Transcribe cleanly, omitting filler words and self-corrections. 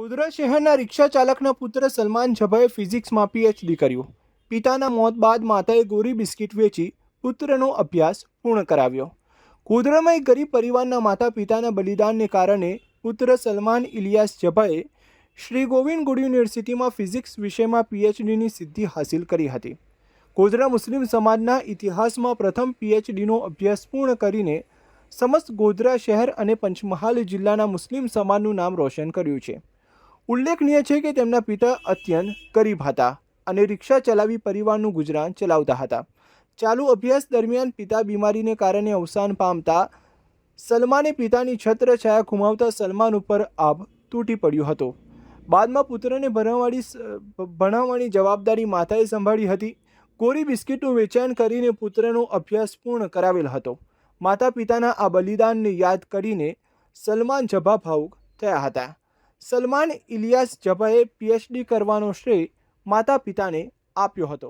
ગોધરા શહેરના રિક્ષા ચાલકના પુત્ર સલમાન ઝભાએ ફિઝિક્સમાં પીએચડી કર્યું. પિતાના મોત બાદ માતાએ ગોરી બિસ્કિટ વેચી પુત્રનો અભ્યાસ પૂર્ણ કરાવ્યો. ગોધરામાં એક ગરીબ પરિવારના માતા પિતાના બલિદાનને કારણે પુત્ર સલમાન ઇલિયાસ ઝભાએ શ્રી ગોવિંદ ગુડ યુનિવર્સિટીમાં ફિઝિક્સ વિષયમાં પીએચડીની સિદ્ધિ હાંસિલ કરી હતી. ગોધરા મુસ્લિમ સમાજના ઇતિહાસમાં પ્રથમ પીએચડીનો અભ્યાસ પૂર્ણ કરીને સમસ્ત ગોધરા શહેર અને પંચમહાલ જિલ્લાના મુસ્લિમ સમાજનું નામ રોશન કર્યું છે. ઉલ્લેખનીય છે કે તેમના પિતા અત્યંત ગરીબ હતા અને રિક્ષા ચલાવી પરિવારનું ગુજરાન ચલાવતા હતા. ચાલુ અભ્યાસ દરમિયાન પિતા બીમારીને કારણે અવસાન પામતા સલમાને પિતાની છત્રછાયા ગુમાવતા સલમાન ઉપર આભ તૂટી પડ્યો હતો. બાદમાં પુત્રને ભણાવવાની જવાબદારી માતાએ સંભાળી હતી. ગોરી બિસ્કિટનું વેચાણ કરીને પુત્રનો અભ્યાસ પૂર્ણ કરાવેલ હતો. માતા પિતાના આ બલિદાનને યાદ કરીને સલમાન ઝભા ભાવુક થયા હતા. સલમાન ઇલિયાસ ઝભાએ પીએચડી કરવાનો શ્રેય માતા પિતાને આપ્યો હતો.